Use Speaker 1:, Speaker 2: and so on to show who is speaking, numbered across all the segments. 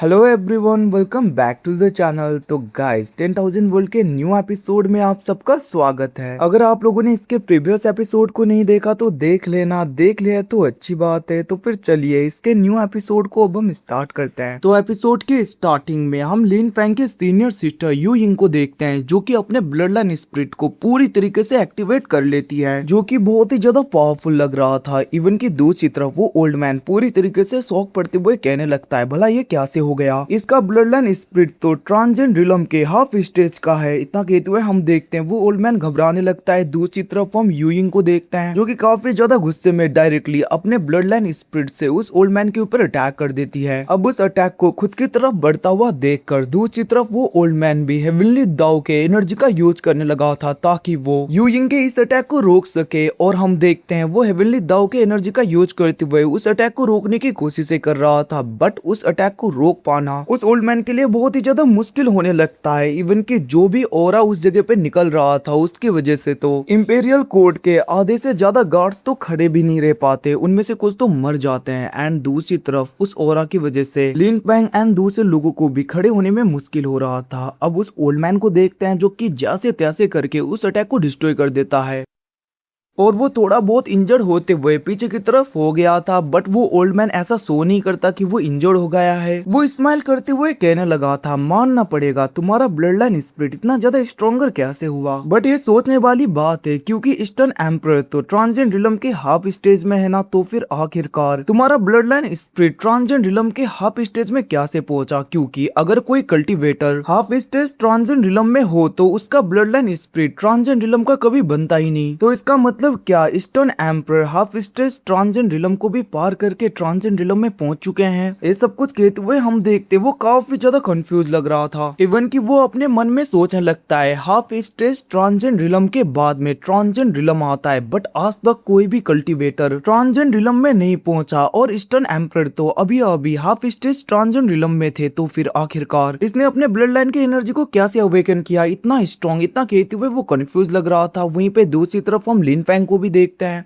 Speaker 1: Hello everyone, welcome back to the channel. तो guys 10,000 world के new episode में आप सबका स्वागत है। अगर आप लोगों ने इसके प्रीवियस एपिसोड को नहीं देखा तो देख लेना, देख लिया तो अच्छी बात है। तो फिर चलिए इसके न्यू एपिसोड को अब हम स्टार्ट करते हैं। तो एपिसोड के स्टार्टिंग में हम लिन फैंग के सीनियर सिस्टर यू यिंग को देखते हैं, जो कि अपने ब्लड लाइन स्पिरिट को पूरी तरीके से एक्टिवेट कर लेती है, जो कि बहुत ही ज्यादा पावरफुल लग रहा था। इवन की दूसरी तरफ वो ओल्ड मैन पूरी तरीके से शॉक पड़ते हुए कहने लगता है, भला ये कैसे हो गया? इसका ब्लड लाइन स्पिरिट तो ट्रांसजेंड रिलम के हाफ स्टेज का है। इतना कहते हुए हम देखते हैं वो ओल्ड मैन घबराने लगता है। दूसरी तरफ हम यू यिंग को देखते हैं, जो कि काफी ज्यादा गुस्से में डायरेक्टली अपने ब्लड लाइन स्पिरिट से उस ओल्ड मैन के ऊपर अटैक कर देती है। अब उस अटैक को खुद की तरफ बढ़ता हुआ देखकर दूसरी तरफ वो ओल्ड मैन भी हेवनली दाव के एनर्जी का यूज करने लगा था, ताकि वो यू यिंग के इस अटैक को रोक सके। और हम देखते हैं वो हेवनली दाव के एनर्जी का यूज करते हुए उस अटैक को रोकने की कोशिश कर रहा था, बट उस अटैक को रोक पाना उस ओल्ड मैन के लिए बहुत ही ज्यादा मुश्किल होने लगता है। इवन कि जो भी ऑरा उस जगह पे निकल रहा था उसकी वजह से तो इंपेरियल कोर्ट के आधे से ज्यादा गार्ड्स तो खड़े भी नहीं रह पाते, उनमें से कुछ तो मर जाते हैं। एंड दूसरी तरफ उस ऑरा की वजह से लिन फैंग एंड दूसरे लोगों को भी खड़े होने में मुश्किल हो रहा था। अब उस ओल्ड मैन को देखते हैं, जो कि जैसे तैसे करके उस अटैक को डिस्ट्रॉय कर देता है और वो थोड़ा बहुत इंजर्ड होते हुए पीछे की तरफ हो गया था। बट वो ओल्ड मैन ऐसा शो नहीं करता कि वो इंजर्ड हो गया है। वो स्माइल करते हुए कहने लगा था, मानना पड़ेगा तुम्हारा ब्लड लाइन स्पिरिट इतना ज्यादा स्ट्रॉन्गर कैसे हुआ। बट ये सोचने वाली बात है, क्योंकि ईस्टर्न एम्परर तो ट्रांसजेंड रिलम के हाफ स्टेज में है ना, तो फिर आखिरकार तुम्हारा blood line spirit transcend realm के हाफ स्टेज में कैसे पहुंचा? क्योंकि अगर कोई cultivator half stage transcend realm में हो तो उसका blood line spirit transcend realm का कभी बनता ही नहीं। तो इसका मतलब क्या eastern emperor half stage transcend realm को भी पार करके ट्रांसजेंड रिलम में पहुंच चुके हैं? ये सब कुछ कहते हुए हम देखते वो काफी ज्यादा कंफ्यूज लग रहा था। इवन कि वो अपने मन में सोचने लगता है, हाफ स्टेज ट्रांसजेंड रिलम के बाद में ट्रांसजेंड रिलम आता है, बट आज तक कोई भी कल्टिवेटर ट्रांसजेंड रिलम में नहीं पहुंचा और ईस्टर्न एम्परर तो अभी अभी हाफ स्टेज ट्रांसजेंड रिलम में थे। तो फिर आखिरकार इसने अपने ब्लड लाइन की एनर्जी को कैसे अवेकन किया इतना स्ट्रॉन्ग? इतना कहते हुए वो कंफ्यूज लग रहा था। वहीं पे दूसरी तरफ हम लिन फैंग को भी देखते हैं,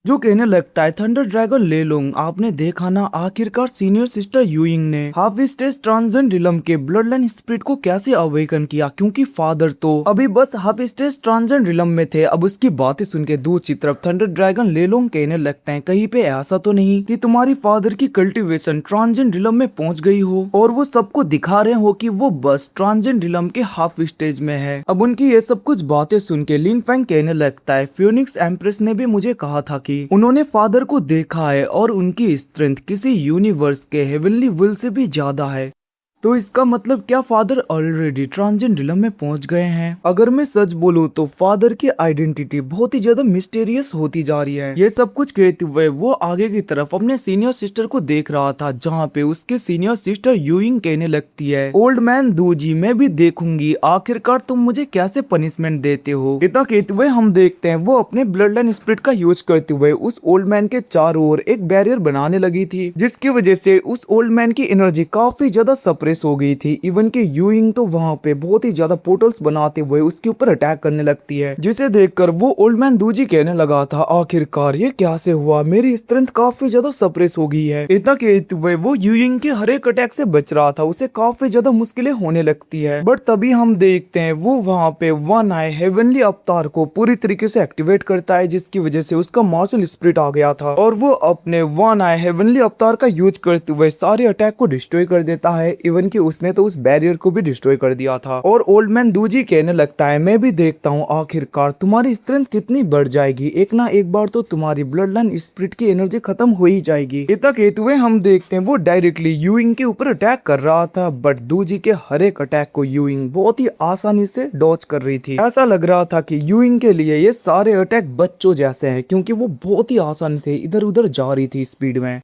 Speaker 1: जो कहने लगता है, थंडर ड्रैगन ले लूंग, आपने देखा ना आखिरकार सीनियर सिस्टर यू यिंग ने हाफ स्टेज ट्रांसजेंड रिलम के ब्लड लाइन स्पिरिट को कैसे अवेकन किया, क्योंकि फादर तो अभी बस हाफ स्टेज ट्रांसजेंड रिलम में थे। अब उसकी बातें सुन के दूसरी तरफ थंडर ड्रैगन ले लूंग कहने लगते हैं, कहीं पे ऐसा तो नहीं कि तुम्हारी फादर की कल्टिवेशन ट्रांसजेंड रिलम में पहुंच गई हो और वो सबको दिखा रहे हो कि वो बस ट्रांसजेंड रिलम के हाफ स्टेज में है। अब उनकी ये सब कुछ बातें सुन के लिन फैंग कहने लगता है, फ्यूनिक्स एम्प्रेस ने भी मुझे कहा था कि उन्होंने फादर को देखा है और उनकी स्ट्रेंथ किसी यूनिवर्स के हेवनली विल से भी ज्यादा है। तो इसका मतलब क्या फादर ऑलरेडी ट्रांसजेंड रिलम में पहुंच गए हैं? अगर मैं सच बोलूं तो फादर की आइडेंटिटी बहुत ही ज्यादा मिस्टीरियस होती जा रही है। ये सब कुछ कहते हुए वो आगे की तरफ अपने सीनियर सिस्टर को देख रहा था, जहाँ पे उसके सीनियर सिस्टर यू यिंग कहने लगती है, ओल्ड मैन दूजी मैं भी देखूंगी आखिरकार तुम मुझे कैसे पनिशमेंट देते हो। इतना कहते हुए हम देखते हैं वो अपने ब्लड लाइन स्पिरिट का यूज करते हुए उस ओल्ड मैन के चारों ओर एक बैरियर बनाने लगी थी, जिसकी वजह से उस ओल्ड मैन की एनर्जी काफी ज्यादा सप्रेस हो गई थी। इवन के यू यिंग तो वहाँ पे बहुत ही ज्यादा पोर्टल्स बनाते हुए उसके ऊपर अटैक करने लगती है, जिसे देखकर वो ओल्ड मैन दूजी कहने लगा था, आखिरकार ये कैसे हुआ, मेरी स्ट्रेंथ काफी ज्यादा सप्रेस हो गई है। इतना कहते हुए वो यू यिंग के हर एक अटैक से बच रहा था, उसे काफी ज्यादा मुश्किलें होने लगती है। बट तभी हम देखते हैं वो वहाँ पे वन आई हेवनली अवतार को पूरी तरीके से एक्टिवेट करता है, जिसकी वजह से उसका मार्शल स्पिरिट आ गया था और वो अपने वन आई हेवनली अवतार का यूज करते हुए सारे अटैक को डिस्ट्रॉय कर देता है। इवन कि उसने तो उस बैरियर को भी डिस्ट्रॉय कर दिया था और ओल्ड मैन दूजी कहने लगता है, मैं भी देखता हूँ आखिरकार तुम्हारी स्ट्रेंथ कितनी बढ़ जाएगी, एक ना एक बार तो तुम्हारी ब्लड लाइन स्पिरिट की एनर्जी खत्म हो ही जाएगी। इतना कहते हुए हम देखते हैं वो डायरेक्टली यू यिंग के ऊपर अटैक कर रहा था, बट दूजी के हर एक अटैक को यू यिंग बहुत ही आसानी से डॉज कर रही थी। ऐसा लग रहा था कि यू यिंग के लिए ये सारे अटैक बच्चों जैसे हैं, क्योंकि वो बहुत ही आसानी से इधर उधर जा रही थी स्पीड में,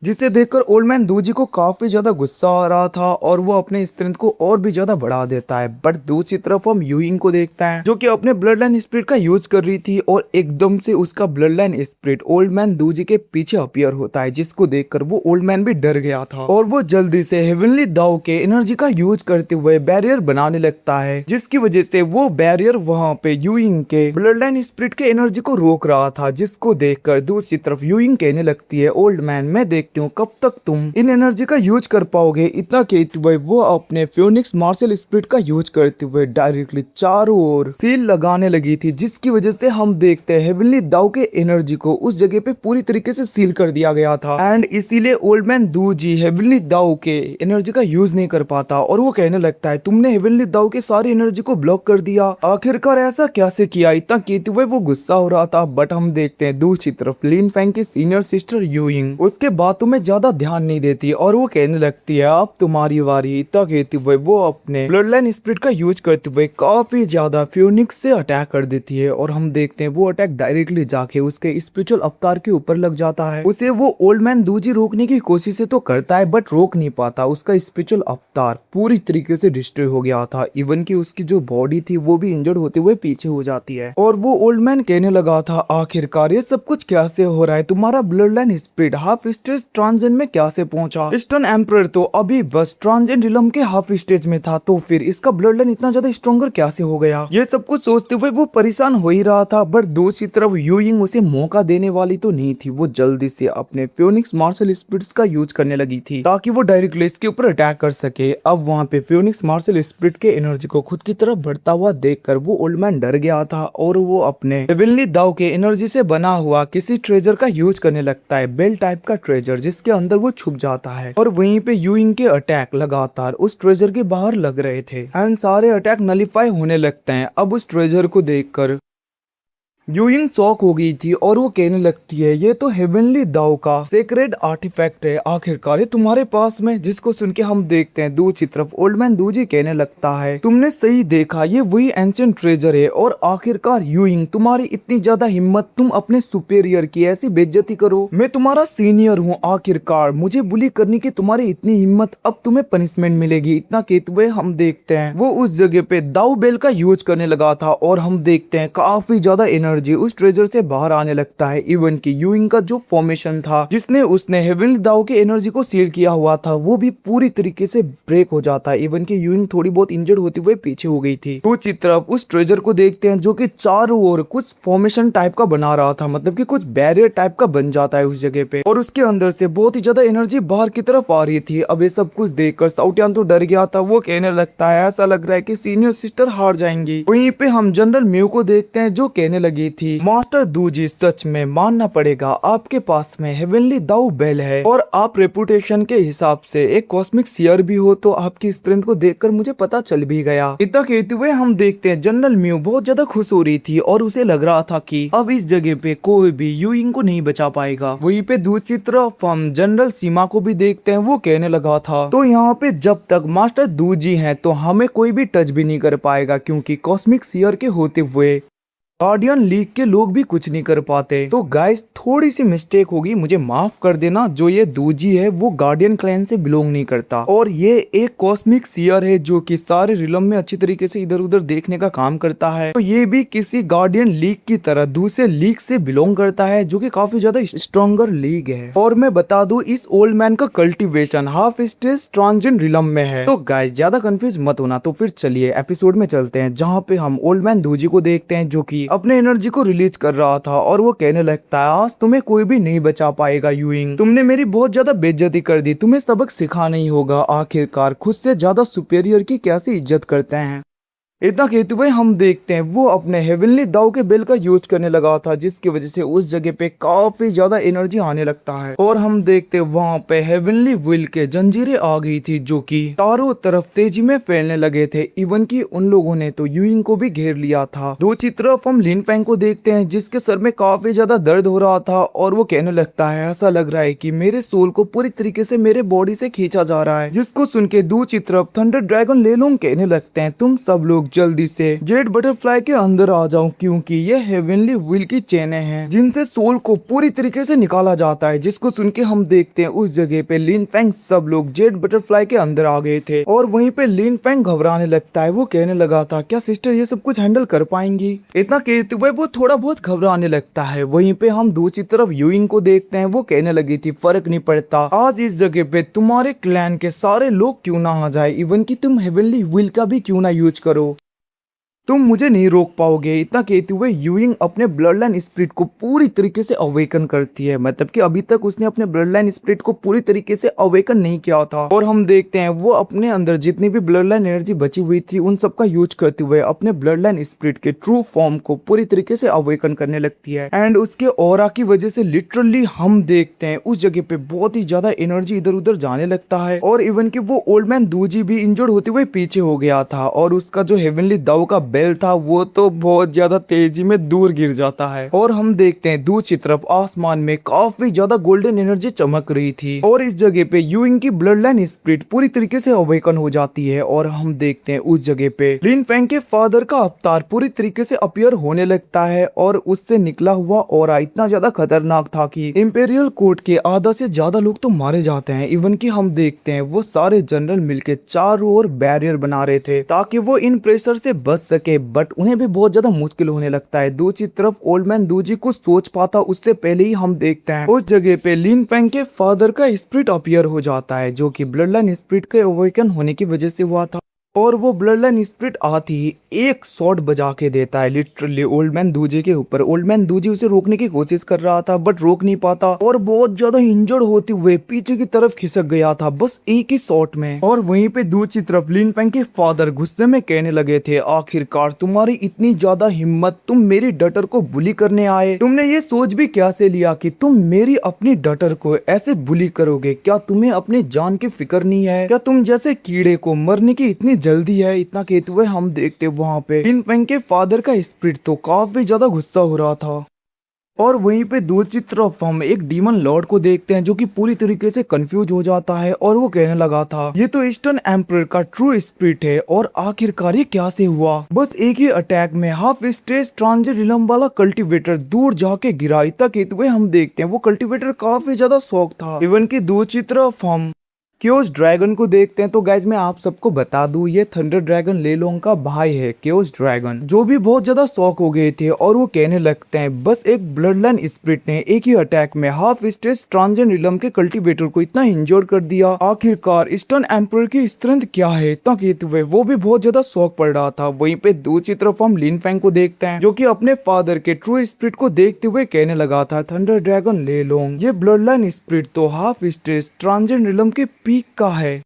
Speaker 1: जिसे देखकर ओल्ड मैन दूजी को काफी ज्यादा गुस्सा आ रहा था और वो अपने स्ट्रेंथ को और भी ज्यादा बढ़ा देता है। बट दूसरी तरफ हम यू यिंग को देखते हैं, जो कि अपने ब्लड लाइन स्पिरिट का यूज कर रही थी और एकदम से उसका blood line spirit old man दूजी के पीछे अपीयर होता है, जिसको देखकर वो ओल्ड मैन भी डर गया था और वो जल्दी से हेवनली दाव के एनर्जी का यूज करते हुए बैरियर बनाने लगता है, जिसकी वजह से वो बैरियर वहाँ पे यू यिंग के ब्लड लाइन स्पिरिट के एनर्जी को रोक रहा था, जिसको देखकर दूसरी तरफ यू यिंग कहने लगती है, ओल्ड मैन मैं देख देखती हूँ कब तक तुम इन एनर्जी का यूज कर पाओगे। इतना कहते हुए वो अपने फ्योनिक्स मार्शल स्पिरिट का यूज करते हुए डायरेक्टली चारों ओर सील लगाने लगी थी, जिसकी वजह से हम देखते हैं हेवनली दाव के एनर्जी को उस जगह पे पूरी तरीके से सील कर दिया गया था। एंड इसीलिए ओल्ड मैन दूजी हेवनली दाव के एनर्जी का यूज नहीं कर पाता और वो कहने लगता है तुमने हेवनली दाव के सारी एनर्जी को ब्लॉक कर दिया, आखिरकार ऐसा कैसे किया। इतना कहते हुए वो गुस्सा हो रहा था। बट हम देखते हैं दूसरी तरफ लिन फैंग की सीनियर सिस्टर यूइंग उसके बातों में ज्यादा ध्यान नहीं देती और वो कहने लगती है अब तुम्हारी बारी। इतना कहते हुए वो अपने ब्लड लाइन स्पिरिट का यूज करते हुए काफी ज्यादा फ्योनिक्स से अटैक कर देती है और हम देखते हैं वो अटैक डायरेक्टली जाके उसके स्पिरिचुअल अवतार के ऊपर लग जाता है। उसे वो ओल्ड मैन दूजी रोकने की कोशिश तो करता है बट रोक नहीं पाता। उसका स्पिरिचुअल अवतार पूरी तरीके से डिस्ट्रॉय हो गया था। इवन की उसकी जो बॉडी थी वो भी इंजर्ड होते हुए पीछे हो जाती है और वो ओल्ड मैन कहने लगा था आखिरकार ये सब कुछ कैसे हो रहा है, तुम्हारा blood line spirit half stage transcend में कैसे पहुंचा। ईस्टर्न एम्परर तो अभी बस ट्रांजेंड रिलम के हाफ स्टेज में था, तो फिर इसका ब्लड लाइन इतना ज्यादा स्ट्रॉन्गर कैसे हो गया। ये सब कुछ सोचते हुए वो परेशान हो ही रहा था। बट दूसरी तरफ यूइंग उसे मौका देने वाली तो नहीं थी। वो जल्दी से अपने फ्योनिक्स मार्शल स्पिरिट्स का यूज करने लगी थी ताकि वो डायरेक्टली इसके ऊपर अटैक कर सके। अब वहाँ पे फ्योनिक्स मार्शल स्पिरिट के एनर्जी को खुद की तरफ बढ़ता हुआ देखकर वो ओल्ड मैन डर गया था और वो अपने हेवनली दाव के एनर्जी से बना हुआ किसी ट्रेजर का यूज करने लगता है, बेल टाइप का ट्रेजर जिसके अंदर वो छुप जाता है। और वहीं पे यूइंग के अटैक लगातार उस ट्रेजर के बाहर लग रहे थे एंड सारे अटैक नलीफाई होने लगते हैं। अब उस ट्रेजर को देखकर यूइंग शॉक हो गई थी और वो कहने लगती है ये तो हेवनली दाव का सेक्रेड आर्टिफैक्ट है, आखिरकार ये तुम्हारे पास में। जिसको सुन के हम देखते हैं दूसरी तरफ ओल्ड मैन दूजी कहने लगता है तुमने सही देखा, ये वही एंशिएंट ट्रेजर है। और आखिरकार यूइंग तुम्हारी इतनी ज्यादा हिम्मत, तुम अपने सुपेरियर की ऐसी बेइज्जती करो। मैं तुम्हारा सीनियर हूँ, आखिरकार मुझे बुली करने की तुम्हारी इतनी हिम्मत, अब तुम्हें पनिशमेंट मिलेगी। इतना कहते हुए हम देखते हैं वो उस जगह पे दाव बेल का यूज करने लगा था और हम देखते हैं काफी ज्यादा एनर्जी उस ट्रेजर से बाहर आने लगता है। इवन की यूइंग का जो फॉर्मेशन था जिसने उसने हेवनली दाव के एनर्जी को सील किया हुआ था वो भी पूरी तरीके से ब्रेक हो जाता है। इवन की यूइंग थोड़ी बहुत इंजर्ड होते हुए पीछे हो गई थी। दूसरी तरफ उस ट्रेजर को देखते हैं जो कि चारों ओर कुछ फॉर्मेशन टाइप का बना रहा था, मतलब कि कुछ बैरियर टाइप का बन जाता है उस जगह पे और उसके अंदर से बहुत ही ज्यादा एनर्जी बाहर की तरफ आ रही थी। अब ये सब कुछ देखकर साउटियान तो डर गया था। वो कहने लगता है ऐसा लग रहा है कि सीनियर सिस्टर हार जाएंगी। वहीं पे हम जनरल म्यू को देखते हैं जो कहने लगी थी मास्टर दूजी सच में मानना पड़ेगा, आपके पास में हेवनली दाव बेल है और आप रेपुटेशन के हिसाब से एक कॉस्मिक सीयर भी हो, तो आपकी स्ट्रेंथ को देखकर मुझे पता चल भी गया। इतना कहते हुए हम देखते हैं जनरल म्यू बहुत ज्यादा खुश हो रही थी और उसे लग रहा था कि अब इस जगह पे कोई भी यूइंग को नहीं बचा पाएगा। वहीं पे दूसरी तरफ हम जनरल सीमा को भी देखते हैं। वो कहने लगा था तो यहाँ पे जब तक मास्टर दूजी है तो हमें कोई भी टच भी नहीं कर पाएगा, क्योंकि कॉस्मिक सीयर के होते हुए गार्डियन लीग के लोग भी कुछ नहीं कर पाते। तो गाइस थोड़ी सी मिस्टेक होगी, मुझे माफ कर देना। जो ये दूजी है वो गार्डियन क्लैन से बिलोंग नहीं करता और ये एक कॉस्मिक सीयर है जो कि सारे रिलम में अच्छी तरीके से इधर उधर देखने का काम करता है। तो ये भी किसी गार्डियन लीग की तरह दूसरे लीग से बिलोंग करता है जो कि काफी ज्यादा स्ट्रॉन्गर लीग है। और मैं बता दूं इस ओल्ड मैन का कल्टिवेशन हाफ स्टेज ट्रांजेंड रिलम में है। तो गाइस ज्यादा कंफ्यूज मत होना। तो फिर चलिए एपिसोड में चलते हैं जहाँ पे हम ओल्ड मैन दूजी को देखते हैं जो की अपने एनर्जी को रिलीज कर रहा था और वो कहने लगता है आज तुम्हें कोई भी नहीं बचा पाएगा यूइंग, तुमने मेरी बहुत ज्यादा बेइज्जती कर दी, तुम्हें सबक सिखा नहीं होगा। आखिरकार खुद से ज्यादा सुपेरियर की कैसी इज्जत करते हैं। इतना कहते हुए हम देखते हैं वो अपने हेवनली दाव के बेल का यूज करने लगा था जिसकी वजह से उस जगह पे काफी ज्यादा एनर्जी आने लगता है और हम देखते हैं वहाँ पे हेवनली विल के जंजीरें आ गई थी जो कि चारों तरफ तेजी में फैलने लगे थे। इवन की उन लोगों ने तो यूइंग को भी घेर लिया था। दूसरी तरफ हम लिन फैंग को देखते हैं जिसके सर में काफी ज्यादा दर्द हो रहा था और वो कहने लगता है ऐसा लग रहा है कि मेरे सोल को पूरी तरीके से मेरे बॉडी से खींचा जा रहा है। जिसको सुन के दूसरी तरफ थंडर ड्रैगन ले लूं कहने लगते हैं तुम सब लोग जल्दी से जेड बटरफ्लाई के अंदर आ जाओ, क्योंकि ये हेवनली विल की चेनें हैं जिनसे सोल को पूरी तरीके से निकाला जाता है। जिसको सुन के हम देखते हैं उस जगह पे लिन फैंग सब लोग जेड बटरफ्लाई के अंदर आ गए थे और वहीं पे लिन फैंग घबराने लगता है। वो कहने लगा था क्या सिस्टर ये सब कुछ हैंडल कर पाएंगी। इतना कहते हुए वो थोड़ा बहुत घबराने लगता है। वहीं पे हम दूसरी तरफ यूइंग को देखते हैं। वो कहने लगी थी फर्क नहीं पड़ता, आज इस जगह पे तुम्हारे क्लैन के सारे लोग क्यों ना आ जाए, इवन की तुम हेवनली विल का भी क्यों ना यूज करो। तुम मुझे नहीं रोक पाओगे। इतना कहते हुए यूइंग अपने ब्लड लाइन स्पिरिट को पूरी तरीके से अवेकन करती है, मतलब कि अभी तक उसने अपने ब्लड लाइन स्पिरिट को पूरी तरीके से अवेकन नहीं किया था। और हम देखते हैं वो अपने अंदर जितनी भी ब्लड लाइन एनर्जी बची हुई थी उन सबका यूज करते हुए अपने ब्लड लाइन स्पिरिट के ट्रू फॉर्म को पूरी तरीके से अवेकन करने लगती है। एंड उसके ऑरा की वजह से लिटरली हम देखते हैं उस जगह पे बहुत ही ज्यादा एनर्जी इधर उधर जाने लगता है। और इवन कि वो ओल्ड मैन दूजी भी इंजर्ड होते हुए पीछे हो गया था, और उसका जो हेवनली दाव का बेल था वो तो बहुत ज्यादा तेजी में दूर गिर जाता है। और हम देखते हैं दूसरी तरफ आसमान में काफी ज्यादा गोल्डन एनर्जी चमक रही थी, और इस जगह पे यूइंग की ब्लड लाइन स्पिरिट पूरी तरीके से अवेकन हो जाती है। और हम देखते हैं उस जगह पे लिन फेंग के फादर का अवतार पूरी तरीके से अपीयर होने लगता है, और उससे निकला हुआ ऑरा इतना ज्यादा खतरनाक था कि इंपेरियल कोर्ट के आधा से ज्यादा लोग तो मारे जाते हैं। इवन कि हम देखते हैं वो सारे जनरल मिलके चारों ओर बैरियर बना रहे थे ताकि वो इन प्रेशर से बच सके, बट उन्हें भी बहुत ज्यादा मुश्किल होने लगता है। दूसरी तरफ ओल्ड मैन दूजी कुछ सोच पाता उससे पहले ही हम देखते हैं उस जगह पे लिन फेंग के फादर का स्पिरिट अपीयर हो जाता है, जो कि ब्लड लाइन स्पिरिट के अवेकन होने की वजह से हुआ था। और वो ब्लड लाइन स्पिरिट आती ही एक शॉट बजा के देता है लिटरली ओल्ड मैन दूजी के ऊपर। ओल्ड मैन दूजी उसे रोकने की कोशिश कर रहा था बट रोक नहीं पाता, और बहुत ज्यादा इंजर्ड होते हुए पीछे की तरफ खिसक गया था बस एक ही शॉट में। और वहीं पे दूसरी तरफ लिन फेंग के फादर गुस्से में कहने लगे थे, आखिरकार तुम्हारी इतनी ज्यादा हिम्मत, तुम मेरी डटर को बुली करने आए। तुमने ये सोच भी कैसे लिया कि तुम मेरी अपनी डटर को ऐसे बुली करोगे? क्या तुम्हें अपनी जान की फिक्र नहीं है? क्या तुम जैसे कीड़े को मरने की इतनी जल्दी है? इतना कहते हुए हम देखते वहाँ पे लिन फेंग के फादर का स्पिरिट तो काफी ज्यादा गुस्सा हो रहा था। और वहीं पे दूसरी तरफ हम एक डीमन लॉर्ड को देखते हैं जो कि पूरी तरीके से कंफ्यूज हो जाता है, और वो कहने लगा था ये तो ईस्टर्न एम्परर का ट्रू स्पिरिट है, और आखिरकार ये क्या से हुआ? बस एक ही अटैक में हाफ स्टेज ट्रांजिट रिलम वाला कल्टीवेटर दूर जाके गिरा। इतना कहते हुए हम देखते हैं वो कल्टीवेटर काफी ज्यादा शौक था। इवन की दूसरी तरफ हम क्योस ड्रैगन को देखते हैं। तो गाइज मैं आप सबको बता दूं ये थंडर ड्रैगन ले लोंग का भाई है क्योस ड्रैगन, जो भी बहुत ज्यादा शौक हो गए थे, और वो कहने लगते हैं बस एक ब्लड लाइन स्पिरिट ने एक ही अटैक में हाफ स्टेज ट्रांजेंट रिलम के कल्टीवेटर को इतना इंजोर कर दिया। आखिरकार ईस्टर्न एम्परर की स्ट्रेंथ क्या है? इतना कहते हुए वो भी बहुत ज्यादा शौक पड़ रहा था। वहीं पे दूसरी तरफ हम लिन फेंग को देखते हैं जो कि अपने फादर के ट्रू स्पिरिट को देखते हुए कहने लगा था, थंडर ड्रैगन ले लोंग ये ब्लड लाइन स्पिरिट तो हाफ स्टेज ट्रांजेंट रिलम के पीक का है,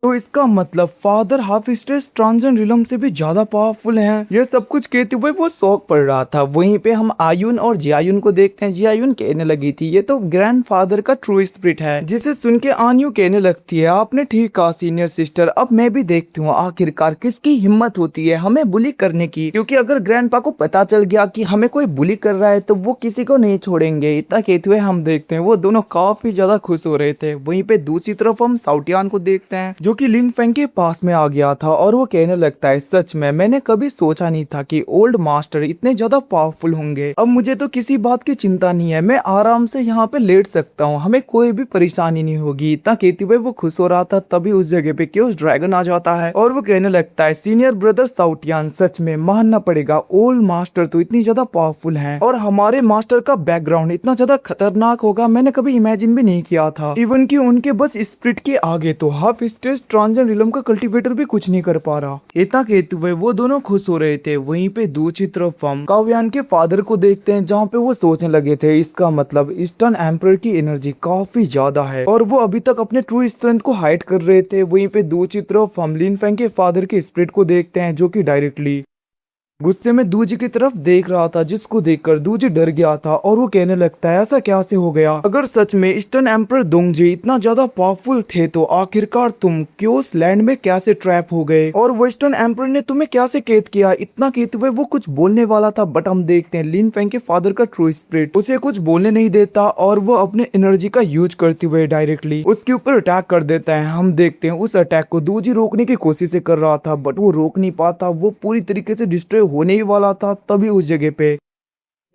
Speaker 1: तो इसका मतलब फादर हाफ स्टेज ट्रांजेंट रिलम से भी ज्यादा पावरफुल हैं। ये सब कुछ कहते हुए वो शौक पड़ रहा था। वहीं पे हम आयुन और जियायुन को देखते हैं। जियायुन कहने लगी थी ये तो ग्रैंडफादर का ट्रू स्पिरिट है, जिसे सुन के आन्यू कहने लगती है आपने ठीक कहा सीनियर सिस्टर, अब मैं भी देखती हूँ आखिरकार किसकी हिम्मत होती है हमें बुली करने की, क्योंकि अगर ग्रैंडपा को पता चल गया कि हमें कोई बुली कर रहा है तो वो किसी को नहीं छोड़ेंगे। इतना कहते हुए हम देखते हैं वो दोनों काफी ज्यादा खुश हो रहे थे। वहीं पे दूसरी तरफ हम साउटियान को देखते हैं जो कि लिन फेंग के पास में आ गया था, और वो कहने लगता है सच में मैंने कभी सोचा नहीं था कि ओल्ड मास्टर इतने ज्यादा पावरफुल होंगे। अब मुझे तो किसी बात की चिंता नहीं है, मैं आराम से यहाँ पे लेट सकता हूँ, हमें कोई भी परेशानी नहीं होगी। इतना कहते हुए वो खुश हो रहा था। तभी उस जगह पे क्योस ड्रैगन आ जाता है, और वो कहने लगता है सीनियर ब्रदर साउटियान सच में मानना पड़ेगा ओल्ड मास्टर तो इतनी ज्यादा पावरफुल है, और हमारे मास्टर का बैकग्राउंड इतना ज्यादा खतरनाक होगा मैंने कभी इमेजिन भी नहीं किया था। इवन की उनके बस स्पिरिट के आगे तो हाफ स्टेज ट्रांजेंट रिलम का कल्टीवेटर भी कुछ नहीं कर पा रहा। इतना कहते हुए वो दोनों खुश हो रहे थे। वहीं पे दूसरी तरफ हम काव्यान के फादर को देखते हैं जहाँ पे वो सोचने लगे थे इसका मतलब ईस्टर्न एम्परर की एनर्जी काफी ज्यादा है, और वो अभी तक अपने ट्रू स्ट्रेंथ को हाइड कर रहे थे। वहीं पे दूसरी तरफ हम लिन फेंग के फादर के स्पिरिट को देखते हैं जो कि डायरेक्टली गुस्से में दूजी की तरफ देख रहा था, जिसको देखकर दूजी डर गया था, और वो कहने लगता है ऐसा क्या से हो गया? अगर सच में ईस्टर्न एम्परर दोंगजी इतना ज्यादा पावरफुल थे तो आखिरकार तुम क्योस लैंड में कैसे ट्रैप हो गए, और वेस्टर्न एम्परर ने तुम्हें कैसे कैद किया? इतना कहते हुए वो कुछ बोलने वाला था, बट हम देखते हैं लिन फेंग के फादर का ट्रू स्पिरिट उसे कुछ बोलने नहीं देता, और वो अपने एनर्जी का यूज करते हुए डायरेक्टली उसके ऊपर अटैक कर देता है। हम देखते हैं उस अटैक को दूजी रोकने की कोशिश कर रहा था, बट वो रोक नहीं पाता, वो पूरी तरीके से डिस्ट्रॉय होने ही वाला था। तभी उस जगह पे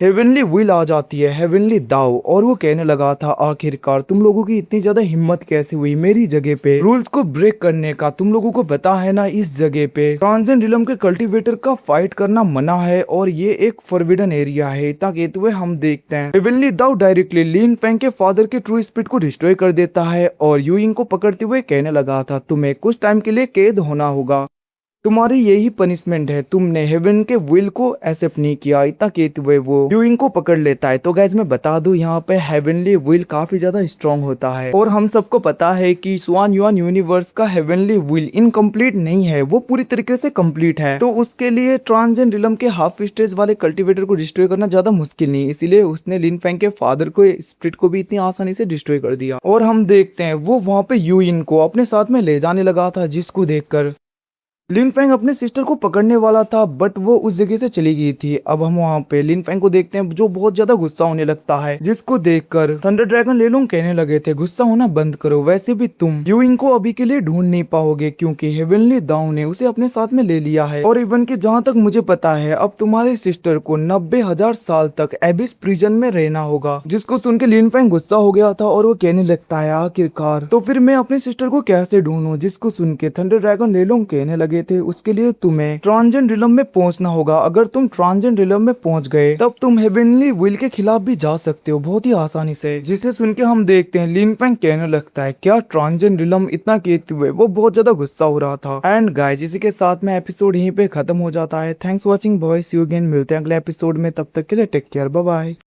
Speaker 1: हेवनली विल आ जाती है, हेवनली दाव, और वो कहने लगा था आखिरकार तुम लोगों की इतनी ज्यादा हिम्मत कैसे हुई मेरी जगह पे रूल्स को ब्रेक करने का? तुम लोगों को पता है ना इस जगह पे ट्रांजेंट रिलम के कल्टीवेटर का फाइट करना मना है, और ये एक फॉरबिडन एरिया है। इतना कहते हुए हम देखते हैं हेवनली दाव डायरेक्टली लिन फेंग के फादर के ट्रू स्पिरिट को डिस्ट्रॉय कर देता है, और यूइंग को पकड़ते हुए कहने लगा था तुम्हें कुछ टाइम के लिए कैद होना होगा। तुम्हारी यही पनिशमेंट है, तुमने हेवन के विल को एक्सेप्ट नहीं किया। इतना कहते हुए वो ह्यूइंग को पकड़ लेता है। तो गैस मैं बता दूं यहाँ पे हेवनली विल काफी ज्यादा स्ट्रांग होता है और हम सबको पता है कि स्वान युआन यूनिवर्स का हेवनली विल इनकम्प्लीट नहीं है, वो पूरी तरीके से कंप्लीट है। तो उसके लिए ट्रांसेंड रिलम के हाफ स्टेज वाले कल्टिवेटर को डिस्ट्रॉय करना ज्यादा मुश्किल नहीं, इसीलिए उसने लिन फैंग के फादर को स्प्रिट को भी इतनी आसानी से डिस्ट्रॉय कर दिया। और हम देखते हैं वो वहां पे यूइन को अपने साथ में ले जाने लगा था, जिसको देखकर लिन फैंग अपने सिस्टर को पकड़ने वाला था, बट वो उस जगह से चली गई थी। अब हम वहाँ पे लिन फैंग को देखते हैं जो बहुत ज्यादा गुस्सा होने लगता है, जिसको देखकर थंडर ड्रैगन ले लूंग कहने लगे थे गुस्सा होना बंद करो, वैसे भी तुम यूइंग को अभी के लिए ढूंढ नहीं पाओगे क्योंकि हेवनली दाऊ ने उसे अपने साथ में ले लिया है। और इवन कि जहाँ तक मुझे पता है अब तुम्हारे सिस्टर को 90,000 साल तक एबिस प्रिजन में रहना होगा। जिसको सुन के लिन फैंग गुस्सा हो गया था और वो कहने लगता है आखिरकार तो फिर मैं अपनी सिस्टर को कैसे ढूंढूं। जिसको सुन के थंडर ड्रैगन ले लूंग कहने लगे थे उसके लिए तुम्हें ट्रांजेंड रिलम में पहुंचना होगा। अगर तुम ट्रांजेंड रिलम में पहुंच गए तब तुम हेवनली विल के खिलाफ भी जा सकते हो बहुत ही आसानी से। जिसे सुन के हम देखते हैं लिन फैंग कहने लगता है क्या ट्रांजेंड रिलम, इतना कहते हुए वो बहुत ज्यादा गुस्सा हो रहा था। एंड गाइस इसी के साथ में एपिसोड यहीं पे खत्म हो जाता है। Thanks watching boys, see you again, मिलते हैं अगले एपिसोड में, तब तक के लिए टेक केयर, बाय बाय।